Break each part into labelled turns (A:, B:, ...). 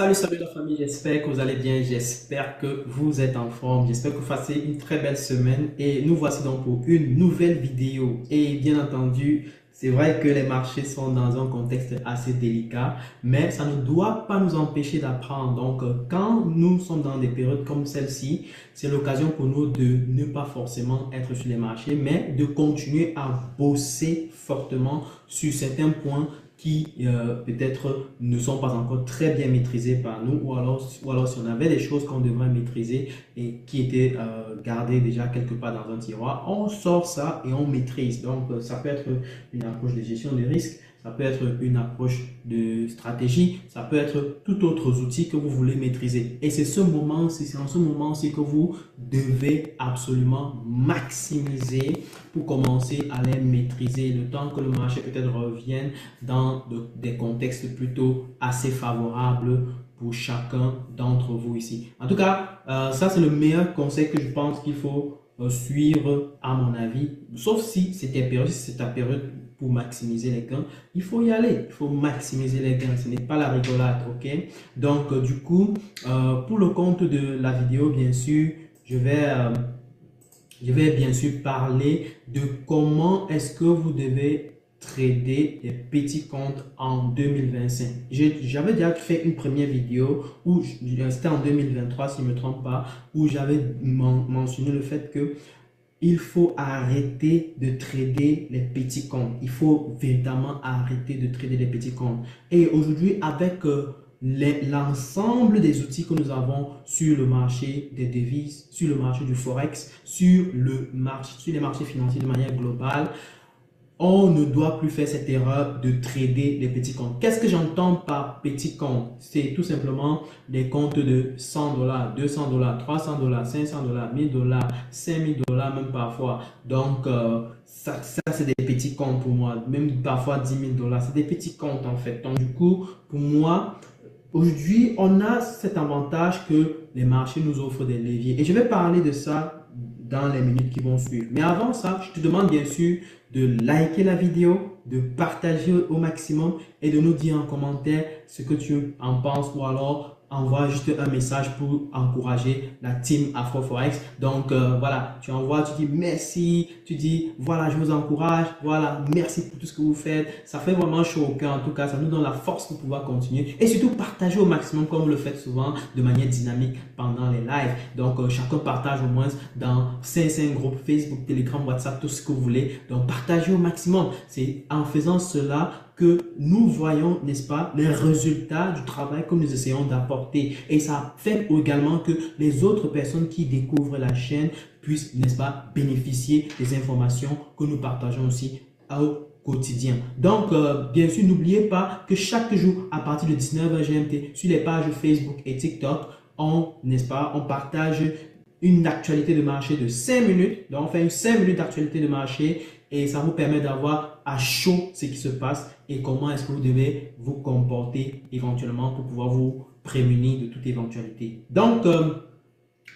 A: Salut la famille, j'espère que vous allez bien, j'espère que vous êtes en forme, j'espère que vous passez une très belle semaine et nous voici donc pour une nouvelle vidéo. Et bien entendu, c'est vrai que les marchés sont dans un contexte assez délicat, mais ça ne doit pas nous empêcher d'apprendre. Donc quand nous sommes dans des périodes comme celle-ci, c'est l'occasion pour nous de ne pas forcément être sur les marchés, mais de continuer à bosser fortement sur certains points qui peut-être ne sont pas encore très bien maîtrisés par nous, ou alors si on avait des choses qu'on devrait maîtriser et qui étaient gardées déjà quelque part dans un tiroir, on sort ça et on maîtrise. Donc ça peut être une approche de gestion des risques, ça peut être une approche de stratégie, ça peut être tout autre outil que vous voulez maîtriser. Et c'est en ce moment-ci que vous devez absolument maximiser pour commencer à les maîtriser le temps que le marché peut-être revienne dans des contextes plutôt assez favorables pour chacun d'entre vous ici. En tout cas, ça c'est le meilleur conseil que je pense qu'il faut suivre à mon avis. Sauf si c'est ta période pour maximiser les gains, il faut y aller. Il faut maximiser les gains. Ce n'est pas la rigolade, ok? Donc, du coup, pour le compte de la vidéo, bien sûr, je vais bien sûr parler de comment est-ce que vous devez trader des petits comptes en 2025. J'avais déjà fait une première vidéo où c'était en 2023 si je ne me trompe pas, où j'avais mentionné le fait que il faut arrêter de trader les petits comptes. Il faut véritablement arrêter de trader les petits comptes. Et aujourd'hui, avec l'ensemble des outils que nous avons sur le marché des devises, sur le marché du Forex, sur les marchés financiers de manière globale, on ne doit plus faire cette erreur de trader les petits comptes. Qu'est-ce que j'entends par petits comptes? C'est tout simplement des comptes de 100 dollars, 200 dollars, 300 dollars, 500 dollars, 1000 dollars, 5000 dollars même parfois. Donc, ça c'est des petits comptes pour moi. Même parfois 10 000 dollars, c'est des petits comptes en fait. Donc, du coup, pour moi, aujourd'hui, on a cet avantage que les marchés nous offrent des leviers. Et je vais parler de ça dans les minutes qui vont suivre. Mais avant ça, je te demande bien sûr de liker la vidéo, de partager au maximum et de nous dire en commentaire ce que tu en penses ou alors envoie juste un message pour encourager la team AfroForex. Donc voilà, tu envoies, tu dis merci, tu dis voilà, je vous encourage, voilà, merci pour tout ce que vous faites. Ça fait vraiment chaud au cœur en tout cas, ça nous donne la force pour pouvoir continuer et surtout partager au maximum comme vous le faites souvent de manière dynamique pendant les lives. Donc chacun partage au moins dans 5 groupes Facebook, Telegram, WhatsApp, tout ce que vous voulez. Donc partagez au maximum. C'est en faisant cela que nous voyons, n'est-ce pas, les résultats du travail que nous essayons d'apporter. Et ça fait également que les autres personnes qui découvrent la chaîne puissent, n'est-ce pas, bénéficier des informations que nous partageons aussi au quotidien. Donc, bien sûr, n'oubliez pas que chaque jour, à partir de 19h GMT, sur les pages Facebook et TikTok, n'est-ce pas, on partage une actualité de marché de 5 minutes. Donc, on fait une 5 minutes d'actualité de marché et ça vous permet d'avoir à chaud ce qui se passe et comment est-ce que vous devez vous comporter éventuellement pour pouvoir vous prémunir de toute éventualité. Donc,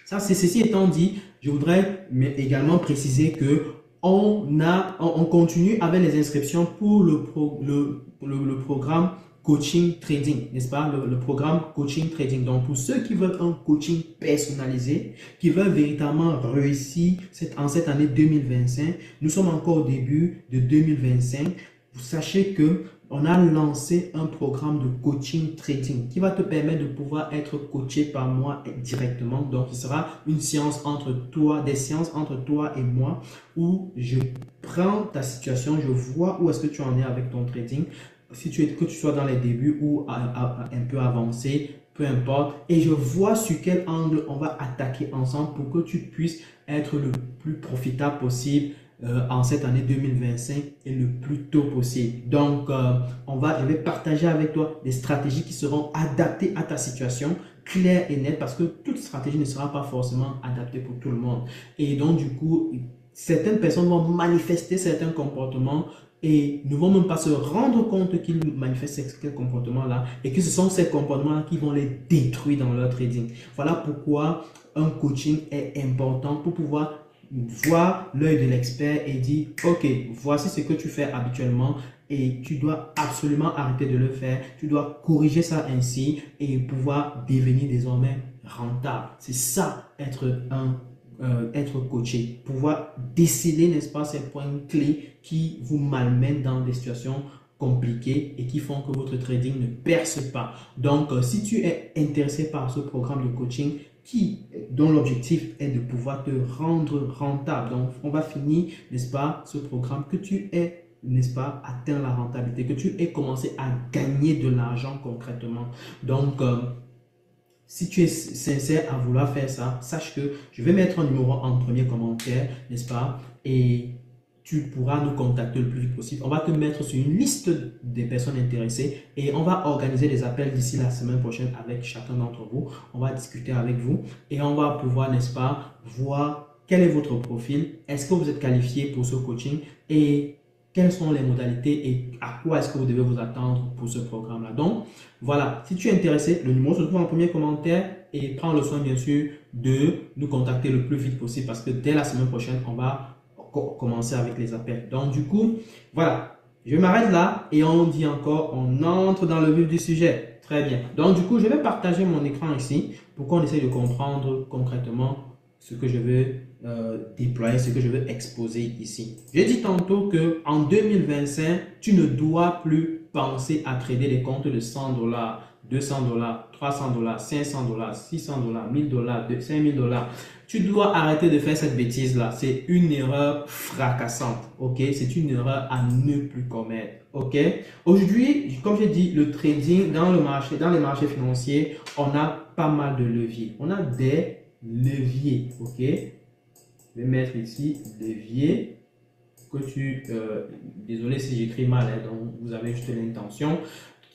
A: ceci étant dit, je voudrais également préciser que on continue avec les inscriptions pour le programme coaching trading, n'est-ce pas? Le programme coaching trading. Donc, pour ceux qui veulent un coaching personnalisé, qui veulent véritablement réussir en cette année 2025, nous sommes encore au début de 2025. Vous sachez que on a lancé un programme de coaching trading qui va te permettre de pouvoir être coaché par moi directement. Donc, ce sera une séance entre toi, des séances entre toi et moi où je prends ta situation, je vois où est-ce que tu en es avec ton trading. Que tu sois dans les débuts ou un peu avancé, peu importe. Et je vois sur quel angle on va attaquer ensemble pour que tu puisses être le plus profitable possible en cette année 2025 et le plus tôt possible. Donc, je vais partager avec toi des stratégies qui seront adaptées à ta situation, claires et nettes, parce que toute stratégie ne sera pas forcément adaptée pour tout le monde. Et donc, du coup, certaines personnes vont manifester certains comportements et ne vont même pas se rendre compte qu'ils manifestent ces comportements-là et que ce sont ces comportements-là qui vont les détruire dans leur trading. Voilà pourquoi un coaching est important pour pouvoir voir l'œil de l'expert et dire ok, voici ce que tu fais habituellement et tu dois absolument arrêter de le faire. Tu dois corriger ça ainsi et pouvoir devenir désormais rentable. C'est ça, être coaché. Pouvoir déceler, n'est-ce pas, ces points clés qui vous malmènent dans des situations compliquées et qui font que votre trading ne perce pas. Donc, si tu es intéressé par ce programme de coaching dont l'objectif est de pouvoir te rendre rentable, donc on va finir, n'est-ce pas, ce programme, que tu aies, n'est-ce pas, atteint la rentabilité, que tu aies commencé à gagner de l'argent concrètement. Donc, si tu es sincère à vouloir faire ça, sache que je vais mettre un numéro en premier commentaire, n'est-ce pas? Et tu pourras nous contacter le plus vite possible. On va te mettre sur une liste des personnes intéressées et on va organiser des appels d'ici la semaine prochaine avec chacun d'entre vous. On va discuter avec vous et on va pouvoir, n'est-ce pas, voir quel est votre profil, est-ce que vous êtes qualifié pour ce coaching et quelles sont les modalités et à quoi est-ce que vous devez vous attendre pour ce programme-là. Donc, voilà, si tu es intéressé, le numéro se trouve en premier commentaire et prends le soin, bien sûr, de nous contacter le plus vite possible parce que dès la semaine prochaine, on va commencer avec les appels. Donc, du coup, voilà, je m'arrête là et on dit encore, on entre dans le vif du sujet. Très bien. Donc, du coup, je vais partager mon écran ici pour qu'on essaye de comprendre concrètement ce que je veux déployer, ce que je veux exposer ici. J'ai dit tantôt qu'en 2025, tu ne dois plus penser à trader des comptes de 100 $, 200 $, 300 $, 500 $, 600 $, 1000 $, 5000 $. Tu dois arrêter de faire cette bêtise-là. C'est une erreur fracassante. Ok? C'est une erreur à ne plus commettre. Ok? Aujourd'hui, comme j'ai dit, le trading dans les marchés financiers, on a pas mal de leviers. On a des leviers. Ok? Je vais mettre ici levier que désolé si j'écris mal, hein, donc vous avez juste l'intention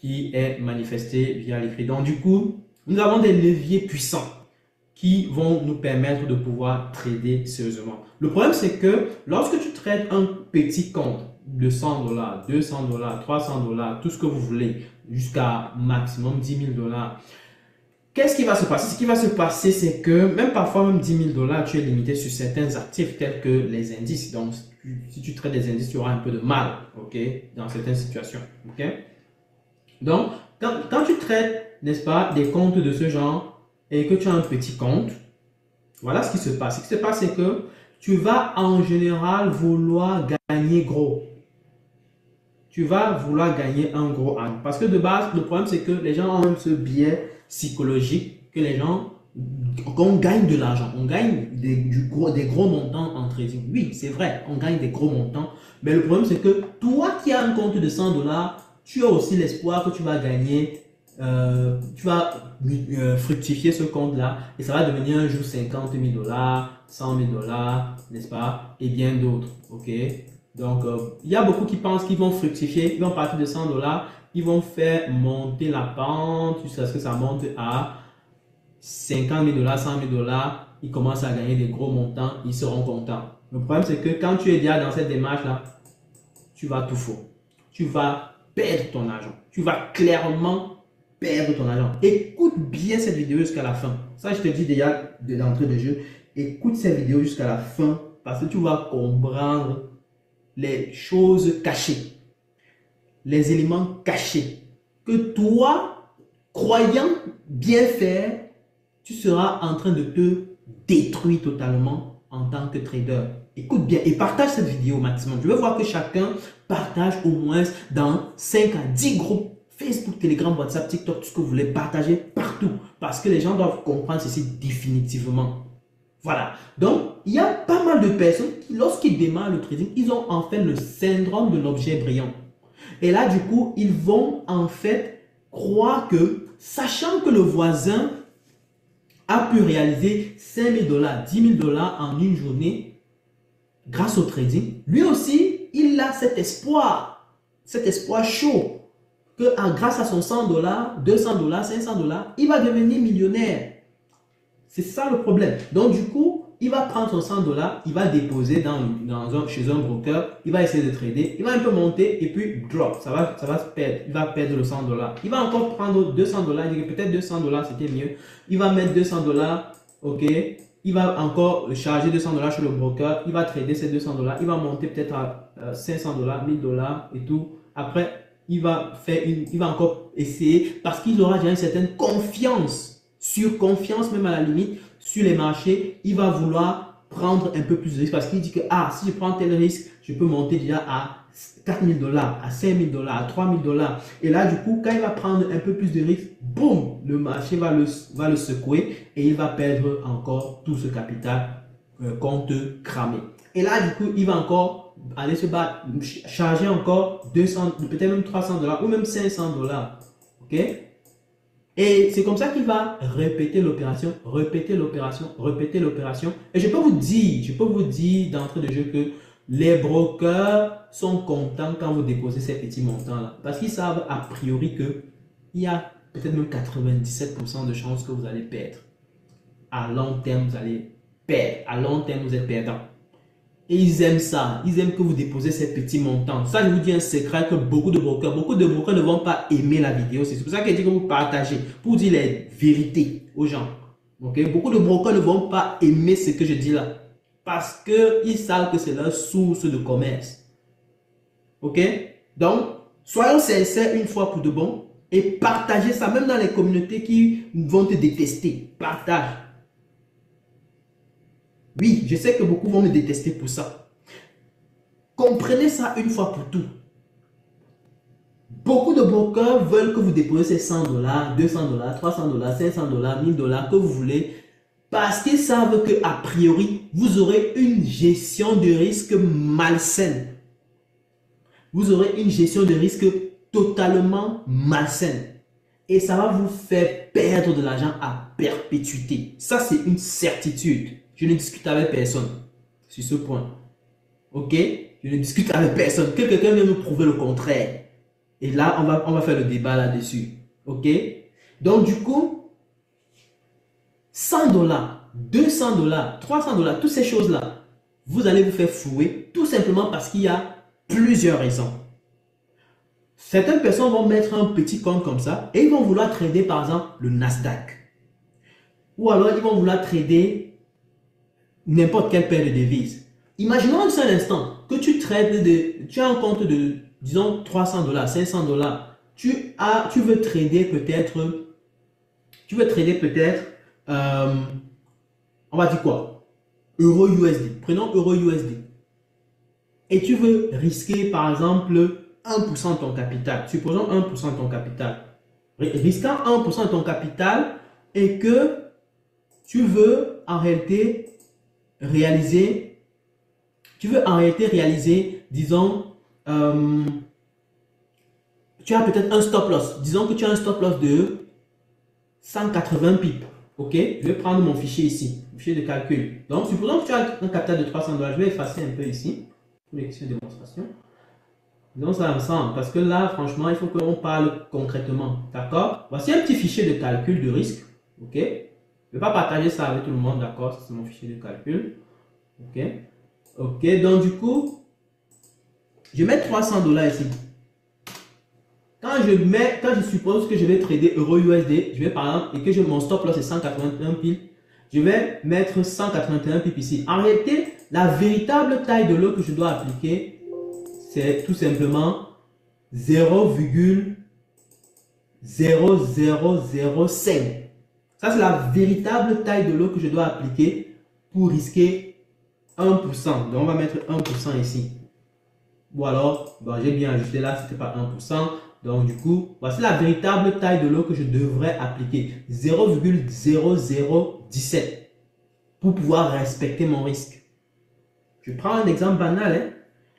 A: qui est manifestée via l'écrit. Donc du coup, nous avons des leviers puissants qui vont nous permettre de pouvoir trader sérieusement. Le problème, c'est que lorsque tu trades un petit compte de 100 $, 200 $, 300 $, tout ce que vous voulez, jusqu'à maximum 10 000 $, qu'est-ce qui va se passer? Ce qui va se passer, c'est que même parfois, même 10 000 $, tu es limité sur certains actifs tels que les indices. Donc, si tu traites des indices, tu auras un peu de mal, ok, dans certaines situations, ok. Donc, quand tu traites, n'est-ce pas, des comptes de ce genre et que tu as un petit compte, voilà ce qui se passe. Ce qui se passe, c'est que tu vas en général vouloir gagner gros. Tu vas vouloir gagner un gros an. Parce que de base, le problème, c'est que les gens ont ce biais psychologique que les gens, qu'on gagne de l'argent, on gagne des gros montants en trading. Oui, c'est vrai, on gagne des gros montants. Mais le problème, c'est que toi qui as un compte de 100 $, tu as aussi l'espoir que tu vas gagner, tu vas fructifier ce compte-là et ça va devenir un jour 50 000 $, 100 000 $, n'est-ce pas? Et bien d'autres, ok? Donc, il y a beaucoup qui pensent qu'ils vont fructifier, ils vont partir de 100 $, ils vont faire monter la pente jusqu'à ce que ça monte à 50 000 $, 100 000 $, ils commencent à gagner des gros montants, ils seront contents. Le problème, c'est que quand tu es déjà dans cette démarche-là, tu vas tout faux. Tu vas perdre ton argent. Tu vas clairement perdre ton argent. Écoute bien cette vidéo jusqu'à la fin. Ça, je te dis déjà d'entrée de jeu. Écoute cette vidéo jusqu'à la fin parce que tu vas comprendre les choses cachées, les éléments cachés que toi, croyant bien faire, tu seras en train de te détruire totalement en tant que trader. Écoute bien et partage cette vidéo au maximum. Je veux voir que chacun partage au moins dans 5 à 10 groupes Facebook, Telegram, WhatsApp, TikTok, tout ce que vous voulez partager partout. Parce que les gens doivent comprendre ceci définitivement. Voilà. Donc, il y a pas mal de personnes qui, lorsqu'ils démarrent le trading, ils ont en fait le syndrome de l'objet brillant. Et là, du coup, ils vont en fait croire que, sachant que le voisin a pu réaliser 5 000 $, 10 000 $ en une journée grâce au trading, lui aussi, il a cet espoir chaud que grâce à son 100 $, 200 $, 500 $, il va devenir millionnaire. C'est ça le problème. Donc, du coup, il va prendre son 100 $, il va déposer chez un broker, il va essayer de trader, il va un peu monter et puis drop. Ça va se perdre. Il va perdre le 100 $. Il va encore prendre 200 $. Il dit que peut-être 200 $, c'était mieux. Il va mettre 200 $, ok. Il va encore charger 200 $ chez le broker. Il va trader ces 200 $. Il va monter peut-être à 500 $, 1000 $ et tout. Après, il va encore essayer parce qu'il aura déjà une certaine confiance, surconfiance même à la limite, sur les marchés. Il va vouloir prendre un peu plus de risque parce qu'il dit que si je prends tel risque, je peux monter déjà à 4 000 $, à 5 000 $, à 3 000 $. Et là, du coup, quand il va prendre un peu plus de risque, boum, le marché va le secouer et il va perdre encore tout ce capital compte cramé. Et là, du coup, il va encore aller se battre, charger encore 200, peut-être même 300 $ ou même 500 $. Ok? Et c'est comme ça qu'il va répéter l'opération, répéter l'opération, répéter l'opération. Et je peux vous dire d'entrée de jeu que les brokers sont contents quand vous déposez ces petits montants-là. Parce qu'ils savent a priori qu'il y a peut-être même 97% de chances que vous allez perdre. À long terme, vous allez perdre. À long terme, vous êtes perdant. Et ils aiment ça. Ils aiment que vous déposez ces petits montants. Ça, je vous dis un secret que beaucoup de brokers ne vont pas aimer la vidéo. C'est pour ça que je dis que vous partagez pour dire les vérités aux gens. Okay? Beaucoup de brokers ne vont pas aimer ce que je dis là. Parce qu'ils savent que c'est leur source de commerce. Ok? Donc, soyons sincères une fois pour de bon et partagez ça même dans les communautés qui vont te détester. Partage. Oui, je sais que beaucoup vont me détester pour ça. Comprenez ça une fois pour tout. Beaucoup de brokers veulent que vous déposiez 100 $, 200 $, 300 $, 500 $, 1000 $ que vous voulez parce qu'ils savent que a priori, vous aurez une gestion de risque malsaine. Vous aurez une gestion de risque totalement malsaine. Et ça va vous faire perdre de l'argent à perpétuité. Ça, c'est une certitude. Je ne discute avec personne sur ce point. Ok? Je ne discute avec personne. Que quelqu'un vienne me prouver le contraire. Et là, on va faire le débat là-dessus. Ok? Donc, du coup, 100 $, 200 $, 300 $, toutes ces choses-là, vous allez vous faire flouer tout simplement parce qu'il y a plusieurs raisons. Certaines personnes vont mettre un petit compte comme ça et ils vont vouloir trader par exemple le Nasdaq. Ou alors ils vont vouloir trader n'importe quelle paire de devises. Imaginons un seul instant que tu as un compte de, disons, 300 $, 500 $. Tu veux trader peut-être, on va dire quoi? Euro USD. Prenons Euro USD. Et tu veux risquer par exemple 1% de ton capital. Supposons 1% de ton capital. Risquant 1% de ton capital et que tu veux en réalité réaliser, disons, tu as peut-être un stop loss. Disons que tu as un stop loss de 180 pips. Ok, je vais prendre mon fichier ici, fichier de calcul. Donc, supposons que tu as un capital de 300 $. Je vais effacer un peu ici pour les questions de démonstration. Disons ça ensemble parce que là, franchement, il faut qu'on parle concrètement. D'accord? Voici un petit fichier de calcul de risque. Ok, je ne vais pas partager ça avec tout le monde. D'accord? C'est mon fichier de calcul. Ok, ok, donc du coup, je mets 300 $ ici. Quand je suppose que je vais trader Euro USD, je vais par exemple, et que mon stop loss est 181 pips, je vais mettre 181 pips ici. En réalité, la véritable taille de l'eau que je dois appliquer, c'est tout simplement 0,0005. Ça, c'est la véritable taille de l'eau que je dois appliquer pour risquer 1%. Donc, on va mettre 1% ici. Ou alors, bon, j'ai bien ajusté là, c'était pas 1%. Donc, du coup, voici la véritable taille de l'eau que je devrais appliquer. 0,0017 pour pouvoir respecter mon risque. Je prends un exemple banal. Hein.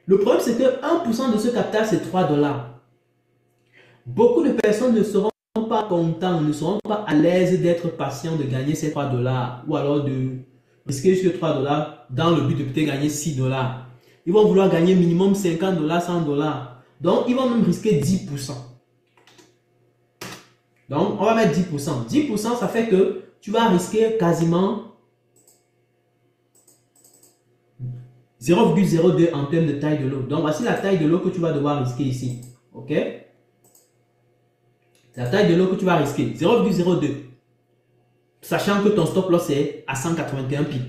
A: Le problème, c'est que 1% de ce capital, c'est 3 $. Beaucoup de personnes ne seront pas contents, ne seront pas à l'aise d'être patients, de gagner ces 3 $. Ou alors de risquer jusqu'à 3 $ dans le but de peut-être gagner 6 $. Ils vont vouloir gagner minimum 50 $, 100 $. Donc, ils vont même risquer 10%. Donc, on va mettre 10%. 10%, ça fait que tu vas risquer quasiment 0,02 en termes de taille de l'eau. Donc, voici la taille de l'eau que tu vas devoir risquer ici. OK? La taille de l'eau que tu vas risquer, 0,02. Sachant que ton stop loss est à 181 pips.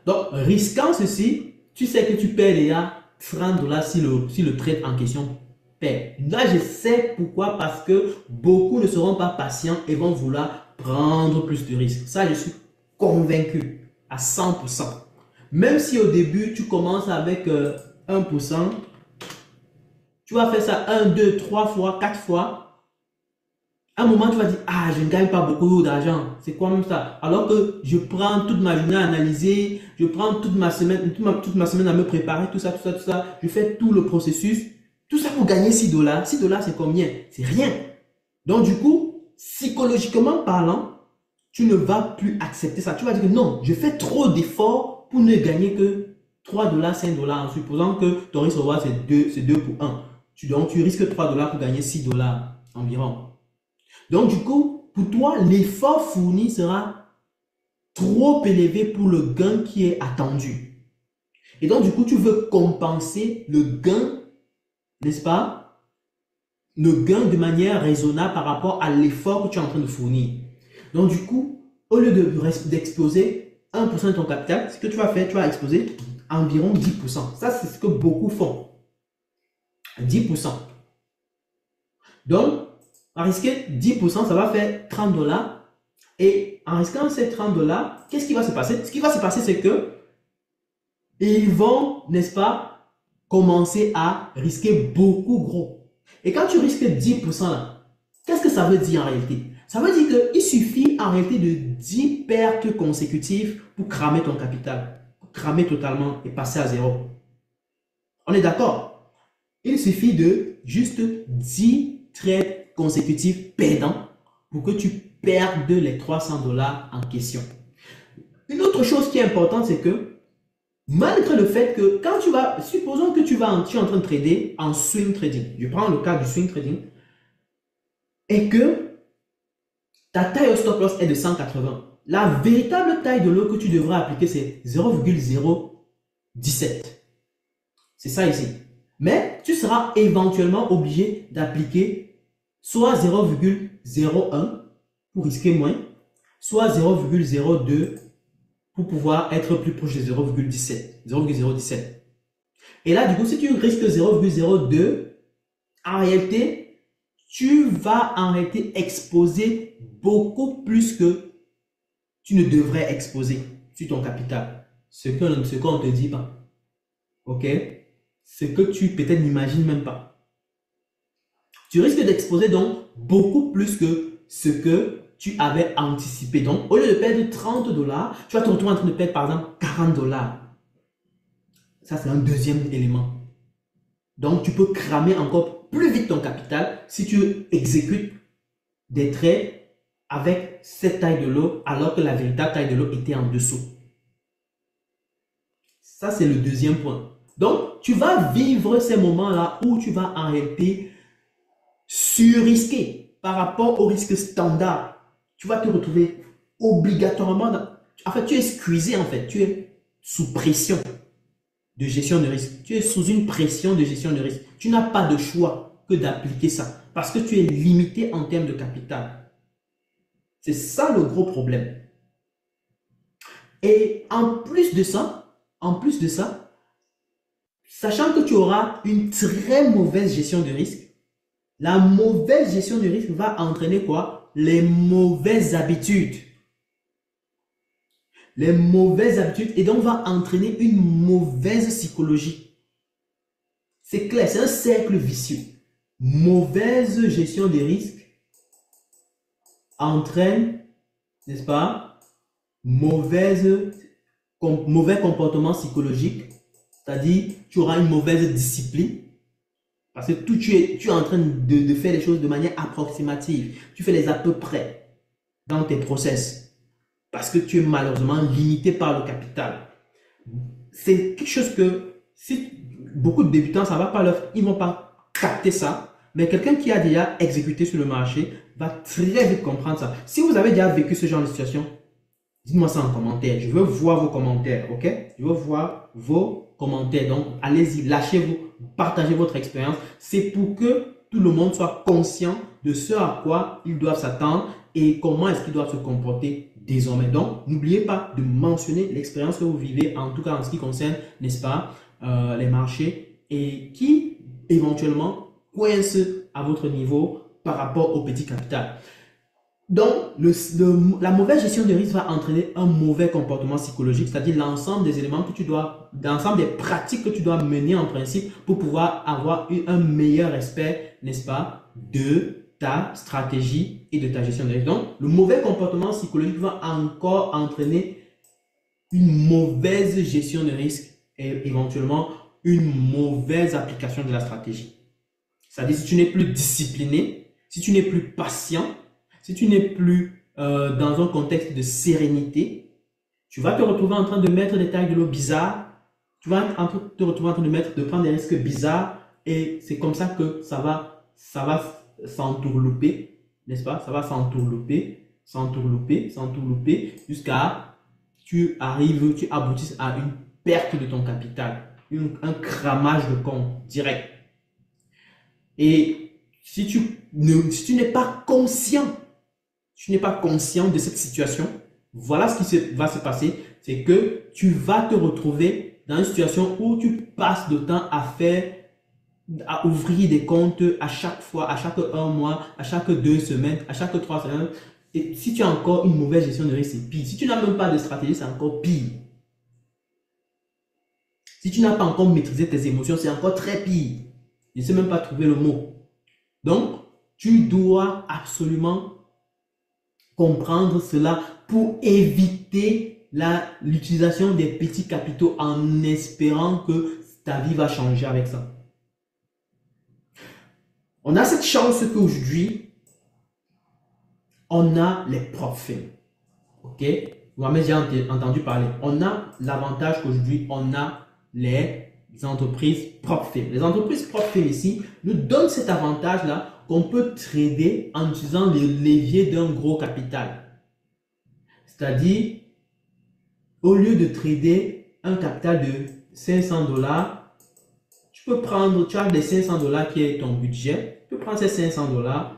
A: Donc, risquant ceci, tu sais que tu perds déjà 30 $ si le trade en question perdre. Là, je sais pourquoi, parce que beaucoup ne seront pas patients et vont vouloir prendre plus de risques. Ça, je suis convaincu à 100%. Même si au début, tu commences avec 1%, tu vas faire ça 1, 2, 3 fois, 4 fois. À un moment, tu vas dire, ah, je ne gagne pas beaucoup d'argent. C'est quoi même ça? Alors que je prends toute ma journée à analyser, je prends toute ma semaine, toute ma semaine à me préparer, tout ça, tout ça, tout ça. Je fais tout le processus. Tout ça pour gagner 6 dollars. 6 dollars, c'est combien? C'est rien. Donc, du coup, psychologiquement parlant, tu ne vas plus accepter ça. Tu vas dire que non, je fais trop d'efforts pour ne gagner que 3 dollars, 5 dollars, en supposant que ton risque reward, c'est 2 pour 1. Donc, tu risques 3 dollars pour gagner 6 dollars environ. Donc, du coup, pour toi, l'effort fourni sera trop élevé pour le gain qui est attendu. Et donc, du coup, tu veux compenser le gain, n'est-ce pas? Le gain de manière raisonnable par rapport à l'effort que tu es en train de fournir. Donc, du coup, au lieu d'exploser 1% de ton capital, ce que tu vas faire, tu vas exploser environ 10%. Ça, c'est ce que beaucoup font. 10%. Donc, en risquer 10%, ça va faire 30 dollars. Et en risquant ces 30 dollars, qu'est-ce qui va se passer? Ce qui va se passer, c'est que ils vont, n'est-ce pas, commencer à risquer beaucoup gros. Et quand tu risques 10% là, qu'est-ce que ça veut dire en réalité? Ça veut dire qu'il suffit en réalité de 10 pertes consécutives pour cramer ton capital. Pour cramer totalement et passer à zéro. On est d'accord? Il suffit de juste 10 trades consécutifs perdants pour que tu perdes les 300 dollars en question. Une autre chose qui est importante, c'est que malgré le fait que quand tu vas, supposons que tu es en train de trader en swing trading, je prends le cas du swing trading, et que ta taille au stop loss est de 180. La véritable taille de l'eau que tu devrais appliquer, c'est 0,017. C'est ça ici. Mais tu seras éventuellement obligé d'appliquer soit 0,01 pour risquer moins, soit 0,02 pour pouvoir être plus proche de 0,17. Et là, du coup, si tu risques 0,02, en réalité, tu vas en réalité exposer beaucoup plus que tu ne devrais exposer sur ton capital. Ce qu'on ne te dit pas. OK? Ce que tu peut-être n'imagines même pas. Tu risques d'exposer donc beaucoup plus que ce que tu avais anticipé. Donc, au lieu de perdre 30 dollars, tu vas te retrouver en train de perdre par exemple 40 dollars. Ça, c'est un deuxième élément. Donc, tu peux cramer encore plus vite ton capital si tu exécutes des trades avec cette taille de l'eau alors que la véritable taille de l'eau était en dessous. Ça, c'est le deuxième point. Donc, tu vas vivre ces moments-là où tu vas en réalité surrisquer par rapport au risque standard. Tu vas te retrouver obligatoirement en fait, tu es squeezé en fait. Tu es sous pression de gestion de risque. Tu es sous une pression de gestion de risque. Tu n'as pas de choix que d'appliquer ça parce que tu es limité en termes de capital. C'est ça le gros problème. Et en plus de ça, sachant que tu auras une très mauvaise gestion de risque, la mauvaise gestion de risque va entraîner quoi? Les mauvaises habitudes. Les mauvaises habitudes et donc va entraîner une mauvaise psychologie. C'est clair, c'est un cercle vicieux. Mauvaise gestion des risques entraîne, n'est-ce pas, mauvais comportement psychologique, c'est-à-dire tu auras une mauvaise discipline parce que tu es en train de faire les choses de manière approximative. Tu fais les à peu près dans tes process. Parce que tu es malheureusement limité par le capital. C'est quelque chose que si beaucoup de débutants, ça va pas ils ne vont pas capter ça. Mais quelqu'un qui a déjà exécuté sur le marché va très vite comprendre ça. Si vous avez déjà vécu ce genre de situation, dites-moi ça en commentaire. Je veux voir vos commentaires, ok? Je veux voir vos commentaires. Donc, allez-y, lâchez-vous, partagez votre expérience. C'est pour que tout le monde soit conscient de ce à quoi ils doivent s'attendre et comment est-ce qu'ils doivent se comporter désormais. Donc, n'oubliez pas de mentionner l'expérience que vous vivez, en tout cas en ce qui concerne, n'est-ce pas, les marchés et qui, éventuellement, coince à votre niveau par rapport au petit capital. Donc, la mauvaise gestion de risque va entraîner un mauvais comportement psychologique, c'est-à-dire l'ensemble des éléments que tu dois, l'ensemble des pratiques que tu dois mener en principe pour pouvoir avoir un meilleur respect, n'est-ce pas, de ta stratégie et de ta gestion de risque. Donc, le mauvais comportement psychologique va encore entraîner une mauvaise gestion de risque et éventuellement une mauvaise application de la stratégie. C'est-à-dire, si tu n'es plus discipliné, si tu n'es plus patient, si tu n'es plus dans un contexte de sérénité, tu vas te retrouver en train de mettre des tailles de l'eau bizarres, tu vas te retrouver en train de prendre des risques bizarres et c'est comme ça que ça va s'entourlouper, n'est-ce pas? Ça va s'entourlouper jusqu'à tu aboutisses à une perte de ton capital, un cramage de compte direct. Et si tu n'es pas conscient, de cette situation, voilà ce qui va se passer, c'est que tu vas te retrouver dans une situation où tu passes de temps à ouvrir des comptes à chaque fois, à chaque un mois, à chaque 2 semaines, à chaque 3 semaines. Et si tu as encore une mauvaise gestion de risque, c'est pire. Si tu n'as même pas de stratégie, c'est encore pire. Si tu n'as pas encore maîtrisé tes émotions, c'est encore très pire. Je ne sais même pas trouver le mot. Donc, tu dois absolument comprendre cela pour éviter l'utilisation des petits capitaux en espérant que ta vie va changer avec ça. On a cette chance qu'aujourd'hui, on a les prop firms. Ok? Vous avez déjà entendu parler. On a l'avantage qu'aujourd'hui, on a les entreprises prop firms. Les entreprises prop firms ici nous donnent cet avantage-là qu'on peut trader en utilisant les leviers d'un gros capital. C'est-à-dire, au lieu de trader un capital de 500 $, tu as les 500 $ qui est ton budget, tu peux prendre ces 500 $,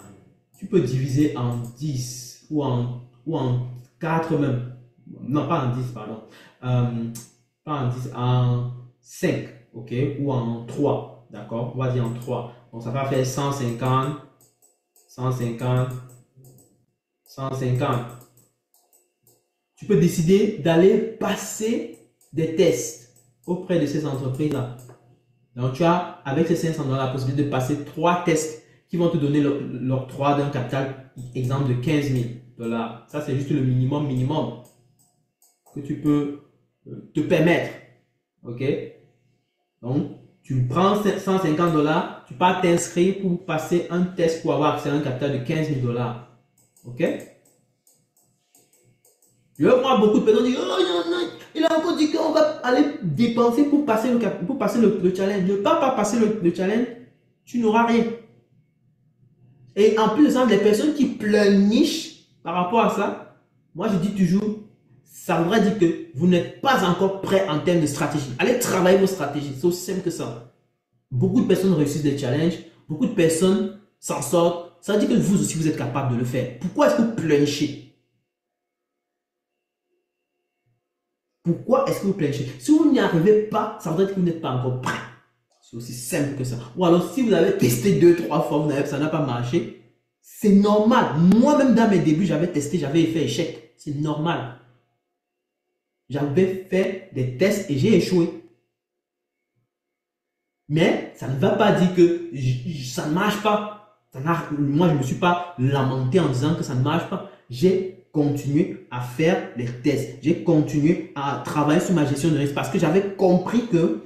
A: tu peux diviser en 10 ou en 4 même. Non, pas en 10, pardon. Pas en 10, en 5, ok, ou en 3, d'accord, on va dire en 3. Donc, ça va faire 150, 150, 150. Tu peux décider d'aller passer des tests auprès de ces entreprises-là. Donc, tu as, avec ces 500 $, la possibilité de passer 3 tests qui vont te donner l'octroi d'un capital, exemple de 15 000 $. Ça, c'est juste le minimum que tu peux te permettre. Ok? Donc, tu prends 150 $, tu pars t'inscrire pour passer un test pour avoir accès à un capital de 15 000 $. Ok? Je vois beaucoup de personnes dire, oh non, il a encore dit qu'on va aller dépenser pour passer le challenge. Ne pas passer le challenge, tu n'auras rien. Et en plus de ça, les personnes qui pleurnichent par rapport à ça, moi je dis toujours, ça voudrait dire que vous n'êtes pas encore prêt en termes de stratégie. Allez travailler vos stratégies, c'est aussi simple que ça. Beaucoup de personnes réussissent des challenges, beaucoup de personnes s'en sortent. Ça veut dire que vous aussi vous êtes capable de le faire. Pourquoi est-ce que vous pleurnichez? Pourquoi est-ce que vous pleurnichez? Si vous n'y arrivez pas, ça veut dire que vous n'êtes pas encore prêt. C'est aussi simple que ça. Ou alors, si vous avez testé 2-3 fois, ça n'a pas marché, c'est normal. Moi-même, dans mes débuts, j'avais testé, j'avais fait échec. C'est normal. J'avais fait des tests et j'ai échoué. Mais ça ne va pas dire que ça ne marche pas. Moi, je ne me suis pas lamenté en disant que ça ne marche pas. J'ai continué à faire les tests. J'ai continué à travailler sur ma gestion de risque parce que j'avais compris que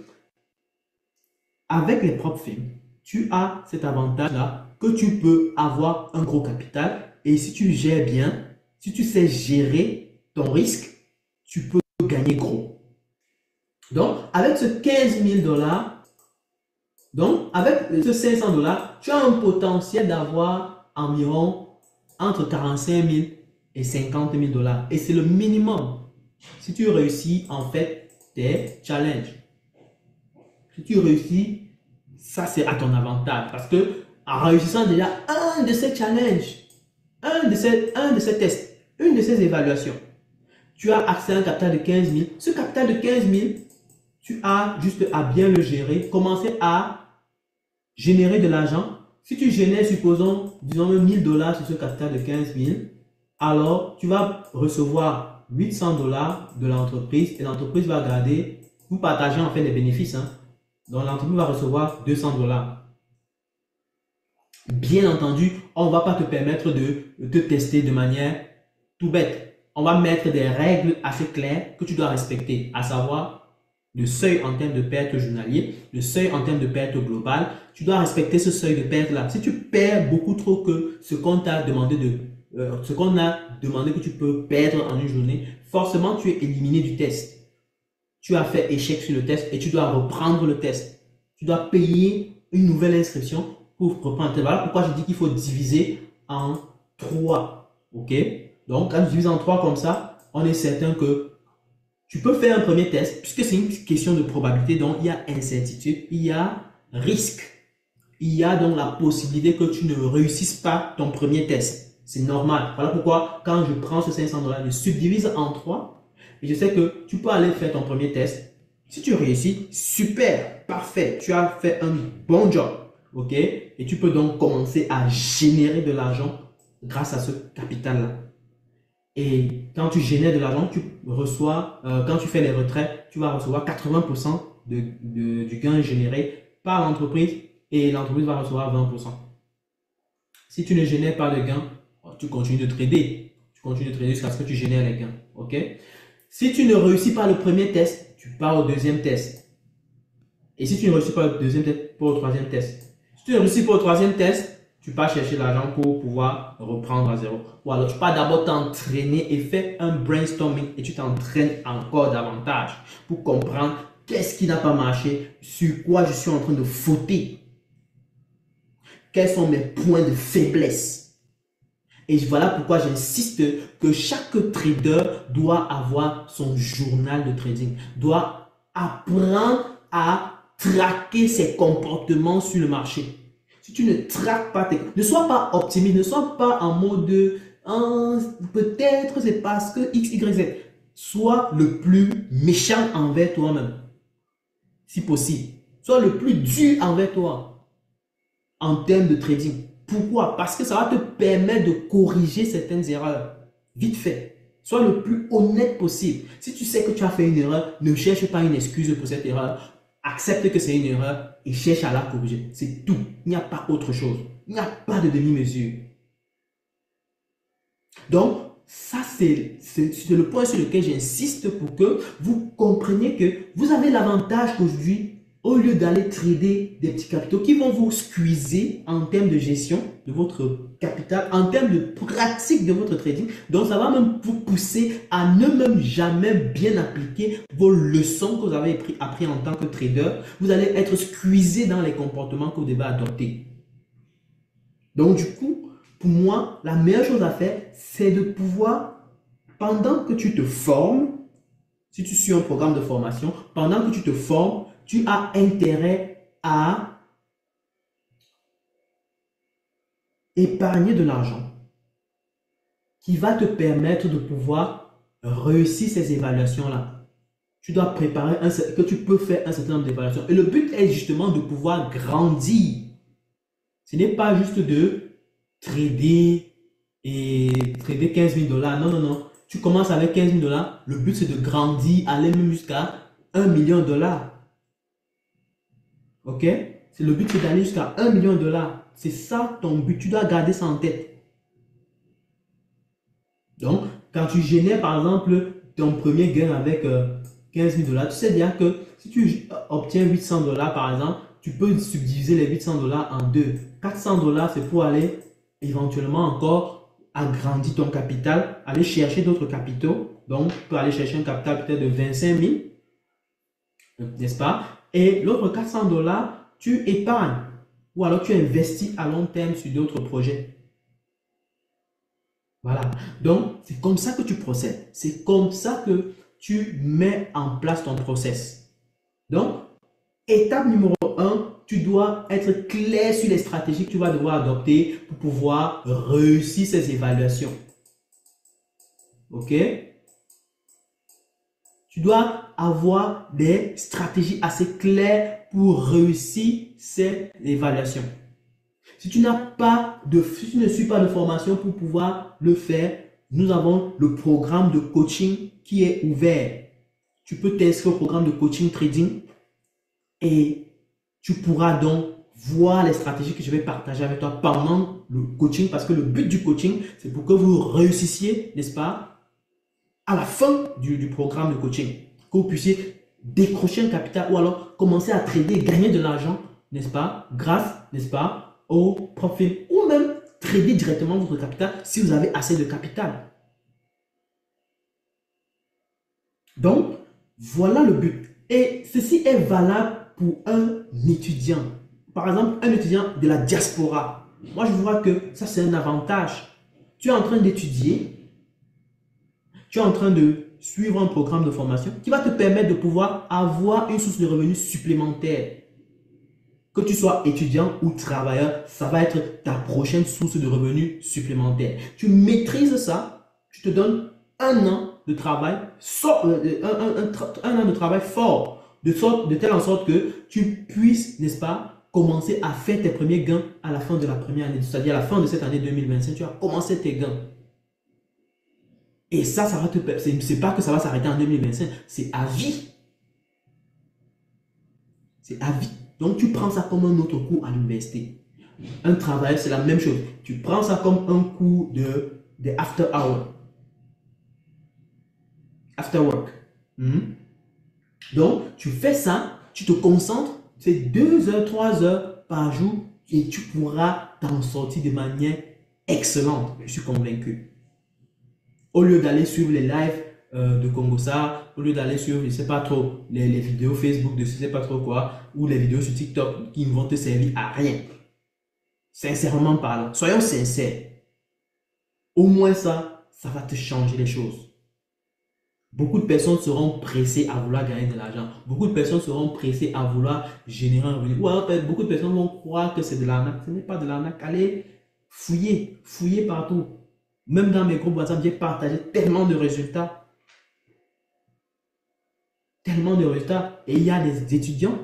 A: avec les propres firmes, tu as cet avantage-là que tu peux avoir un gros capital et si tu gères bien, si tu sais gérer ton risque, tu peux gagner gros. Donc, avec ce 15 000 $, donc avec ce 500 $, tu as un potentiel d'avoir environ entre 45 000 et 50 000 $. Et c'est le minimum si tu réussis en fait tes challenges. Si tu réussis, ça c'est à ton avantage parce que en réussissant déjà un de ces challenges, un de ces tests, une de ces évaluations, tu as accès à un capital de 15 000. Ce capital de 15 000, tu as juste à bien le gérer, commencer à générer de l'argent Si tu génères, supposons, disons 1000 $ sur ce capital de 15 000, alors tu vas recevoir 800 $ de l'entreprise et l'entreprise va garder, vous partagez en fait les bénéfices, hein. Donc l'entreprise va recevoir 200 $. Bien entendu, on ne va pas te permettre de te tester de manière tout bête. On va mettre des règles assez claires que tu dois respecter, à savoir le seuil en termes de perte journalier, le seuil en termes de perte globale. Tu dois respecter ce seuil de perte-là. Si tu perds beaucoup trop que ce qu'on t'a demandé ce qu'on a demandé que tu peux perdre en une journée, forcément tu es éliminé du test. Tu as fait échec sur le test et tu dois reprendre le test. Tu dois payer une nouvelle inscription pour reprendre le test. Voilà pourquoi je dis qu'il faut diviser en 3. OK? Donc, quand tu divises en 3 comme ça, on est certain que tu peux faire un premier test, puisque c'est une question de probabilité, donc il y a incertitude, il y a risque. Il y a donc la possibilité que tu ne réussisses pas ton premier test. C'est normal. Voilà pourquoi, quand je prends ce 500 $, je subdivise en 3 et je sais que tu peux aller faire ton premier test. Si tu réussis, super, parfait, tu as fait un bon job. OK? Et tu peux donc commencer à générer de l'argent grâce à ce capital-là. Et quand tu génères de l'argent, tu reçois, quand tu fais les retraits, tu vas recevoir 80% du gain généré par l'entreprise et l'entreprise va recevoir 20%. Si tu ne génères pas de gains, tu continues de trader. Tu continues de trader jusqu'à ce que tu génères les gains. OK? Si tu ne réussis pas le premier test, tu pars au deuxième test. Et si tu ne réussis pas le deuxième test, tu pars au troisième test. Si tu ne réussis pas au troisième test, tu pars chercher l'argent pour pouvoir reprendre à zéro. Ou alors tu pars d'abord t'entraîner et faire un brainstorming et tu t'entraînes encore davantage pour comprendre qu'est-ce qui n'a pas marché, sur quoi je suis en train de fauter, quels sont mes points de faiblesse. Et voilà pourquoi j'insiste que chaque trader doit avoir son journal de trading, doit apprendre à traquer ses comportements sur le marché. Si tu ne traques pas ne sois pas optimiste, ne sois pas en mode peut-être c'est parce que X, Y, Z. Sois le plus méchant envers toi-même, si possible. Sois le plus dur envers toi en termes de trading. Pourquoi? Parce que ça va te permettre de corriger certaines erreurs. Vite fait. Sois le plus honnête possible. Si tu sais que tu as fait une erreur, ne cherche pas une excuse pour cette erreur. Accepte que c'est une erreur et cherche à la corriger. C'est tout. Il n'y a pas autre chose. Il n'y a pas de demi-mesure. Donc, ça, c'est le point sur lequel j'insiste pour que vous compreniez que vous avez l'avantage qu'aujourd'hui, au lieu d'aller trader des petits capitaux qui vont vous squeezer en termes de gestion de votre capital, en termes de pratique de votre trading, donc ça va même vous pousser à ne même jamais bien appliquer vos leçons que vous avez appris en tant que trader. Vous allez être squeezé dans les comportements que vous devez adopter. Donc du coup, pour moi, la meilleure chose à faire, c'est de pouvoir, pendant que tu te formes, si tu suis un programme de formation, pendant que tu te formes, tu as intérêt à épargner de l'argent qui va te permettre de pouvoir réussir ces évaluations-là. Tu dois préparer que tu peux faire un certain nombre d'évaluations. Et le but est justement de pouvoir grandir. Ce n'est pas juste de trader et trader 15 000 $. Non, non, non. Tu commences avec 15 000 $. Le but, c'est de grandir, aller même jusqu'à 1 million de $. OK? Le but, c'est d'aller jusqu'à 1 million de $. C'est ça ton but. Tu dois garder ça en tête. Donc, quand tu génères, par exemple, ton premier gain avec 15 000 $, tu sais bien que si tu obtiens 800 $, par exemple, tu peux subdiviser les 800 $ en deux. 400 $, c'est pour aller éventuellement encore agrandir ton capital, aller chercher d'autres capitaux. Donc, tu peux aller chercher un capital peut-être de 25 000, n'est-ce pas? Et l'autre 400 $, tu épargnes ou alors tu investis à long terme sur d'autres projets. Voilà. Donc, c'est comme ça que tu procèdes. C'est comme ça que tu mets en place ton process. Donc, étape numéro 1, tu dois être clair sur les stratégies que tu vas devoir adopter pour pouvoir réussir ces évaluations. OK? Tu dois avoir des stratégies assez claires pour réussir ces évaluations. Si tu n'as pas de, si tu ne suis pas de formation pour pouvoir le faire, nous avons le programme de coaching qui est ouvert. Tu peux t'inscrire au programme de coaching trading et tu pourras donc voir les stratégies que je vais partager avec toi pendant le coaching, parce que le but du coaching, c'est pour que vous réussissiez, n'est-ce pas, à la fin du programme de coaching, que vous puissiez décrocher un capital ou alors commencer à trader et gagner de l'argent, n'est-ce pas, grâce, n'est-ce pas, au profit, ou même trader directement votre capital si vous avez assez de capital. Donc, voilà le but. Et ceci est valable pour un étudiant. Par exemple, un étudiant de la diaspora. Moi, je vois que ça, c'est un avantage. Tu es en train d'étudier, tu es en train de suivre un programme de formation qui va te permettre de pouvoir avoir une source de revenus supplémentaire. Que tu sois étudiant ou travailleur, ça va être ta prochaine source de revenus supplémentaire. Tu maîtrises ça, tu te donnes un an de travail, un an de travail fort, de telle en sorte que tu puisses, n'est-ce pas, commencer à faire tes premiers gains à la fin de la première année, c'est-à-dire à la fin de cette année 2025, tu as commencé tes gains. Et ça va te permettre, c'est pas que ça va s'arrêter en 2025, c'est à vie. C'est à vie. Donc, tu prends ça comme un autre cours à l'université. Un travail, c'est la même chose. Tu prends ça comme un cours de after hour. After work. Donc, tu fais ça, tu te concentres, c'est 2 heures, 3 heures par jour et tu pourras t'en sortir de manière excellente. Je suis convaincu. Au lieu d'aller suivre les lives de Congosa, au lieu d'aller suivre, je ne sais pas trop, les vidéos Facebook de je ne sais pas trop quoi, ou les vidéos sur TikTok qui ne vont te servir à rien. Sincèrement parlant, soyons sincères. Au moins ça va te changer les choses. Beaucoup de personnes seront pressées à vouloir gagner de l'argent. Beaucoup de personnes seront pressées à vouloir générer un revenu. Ou alors, beaucoup de personnes vont croire que c'est de l'arnaque. Ce n'est pas de l'arnaque. Allez fouiller, fouiller partout. Même dans mes groupes WhatsApp, j'ai partagé tellement de résultats. Tellement de résultats. Et il y a des étudiants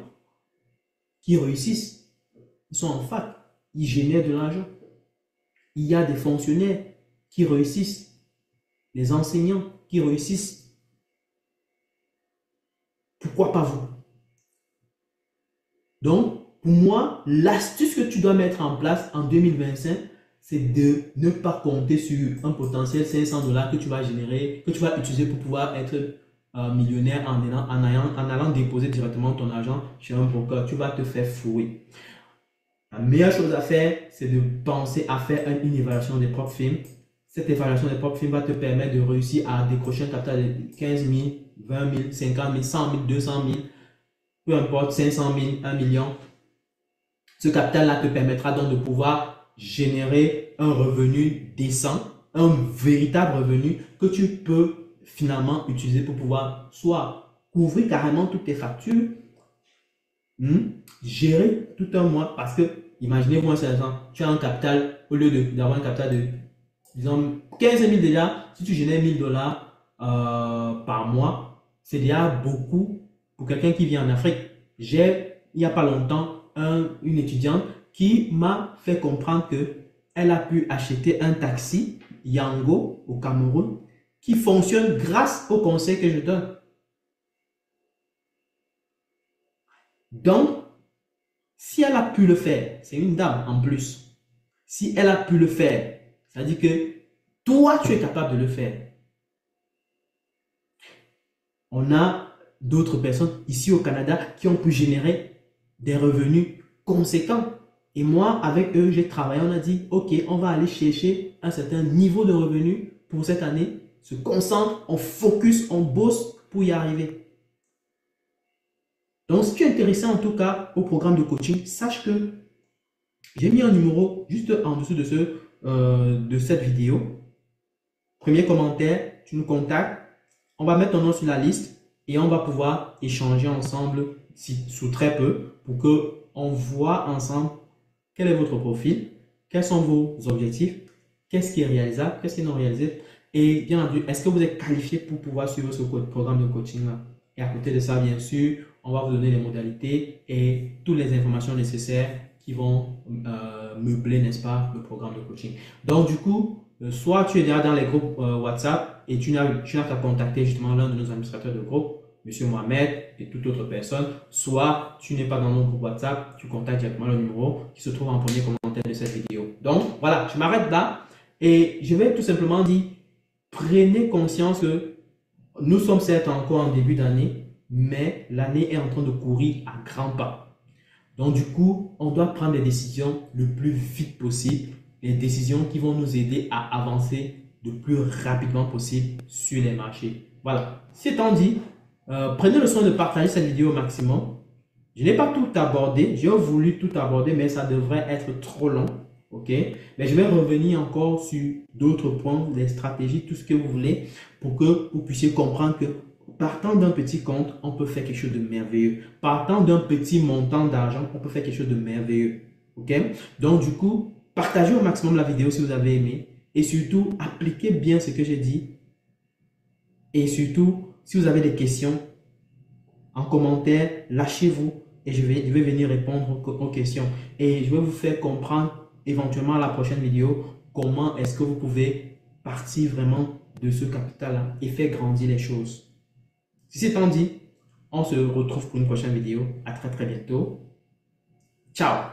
A: qui réussissent. Ils sont en fac. Ils génèrent de l'argent. Il y a des fonctionnaires qui réussissent. Des enseignants qui réussissent. Pourquoi pas vous? Donc, pour moi, l'astuce que tu dois mettre en place en 2025, c'est de ne pas compter sur un potentiel 500 $ que tu vas générer, que tu vas utiliser pour pouvoir être millionnaire en allant déposer directement ton argent chez un broker. Tu vas te faire fouer. La meilleure chose à faire, c'est de penser à faire une évaluation des propres films. Cette évaluation des propres films va te permettre de réussir à décrocher un capital de 15 000, 20 000, 50 000, 100 000, 200 000, peu importe, 500 000, 1 million. Ce capital-là te permettra donc de pouvoir générer un revenu décent, un véritable revenu que tu peux finalement utiliser pour pouvoir soit couvrir carrément toutes tes factures, gérer tout un mois, parce que imaginez-vous un certain, tu as un capital, au lieu d'avoir un capital de, disons, 15 000 déjà, si tu génères 1 000 $ par mois, c'est déjà beaucoup pour quelqu'un qui vit en Afrique. J'ai, il n'y a pas longtemps, une étudiante qui m'a fait comprendre qu'elle a pu acheter un taxi Yango au Cameroun qui fonctionne grâce aux conseils que je donne. Donc, si elle a pu le faire, c'est une dame en plus. Si elle a pu le faire, ça veut dire que toi, tu es capable de le faire. On a d'autres personnes ici au Canada qui ont pu générer des revenus conséquents. Et moi, avec eux, j'ai travaillé, on a dit, ok, on va aller chercher un certain niveau de revenus pour cette année, se concentre, on focus, on bosse pour y arriver. Donc, si tu es intéressé en tout cas au programme de coaching, sache que j'ai mis un numéro juste en dessous de cette vidéo. Premier commentaire, tu nous contactes, on va mettre ton nom sur la liste et on va pouvoir échanger ensemble sous très peu pour qu'on voit ensemble quel est votre profil, quels sont vos objectifs, qu'est-ce qui est réalisable, qu'est-ce qui est non réalisé et bien entendu, est-ce que vous êtes qualifié pour pouvoir suivre ce programme de coaching là. Et à côté de ça, bien sûr, on va vous donner les modalités et toutes les informations nécessaires qui vont meubler, n'est-ce pas, le programme de coaching. Donc, du coup, soit tu es déjà dans les groupes WhatsApp et tu n'as qu'à contacter justement l'un de nos administrateurs de groupe, Monsieur Mohamed et toute autre personne, soit tu n'es pas dans notre groupe WhatsApp, tu contactes directement le numéro qui se trouve en premier commentaire de cette vidéo. Donc, voilà, je m'arrête là et je vais tout simplement dire, prenez conscience que nous sommes certes encore en début d'année, mais l'année est en train de courir à grands pas. Donc, du coup, on doit prendre des décisions le plus vite possible, les décisions qui vont nous aider à avancer le plus rapidement possible sur les marchés. Voilà. C'est étant dit, prenez le soin de partager cette vidéo au maximum. Je n'ai pas tout abordé, j'ai voulu tout aborder, mais ça devrait être trop long. Ok, mais je vais revenir encore sur d'autres points, des stratégies, tout ce que vous voulez, pour que vous puissiez comprendre que partant d'un petit compte, on peut faire quelque chose de merveilleux. Partant d'un petit montant d'argent, on peut faire quelque chose de merveilleux. Ok, donc du coup, partagez au maximum la vidéo si vous avez aimé et surtout, appliquez bien ce que j'ai dit. Et surtout, si vous avez des questions, en commentaire, lâchez-vous et je vais venir répondre aux questions. Et je vais vous faire comprendre éventuellement à la prochaine vidéo comment est-ce que vous pouvez partir vraiment de ce capital-là et faire grandir les choses. Si c'est tant dit, on se retrouve pour une prochaine vidéo. À très bientôt. Ciao!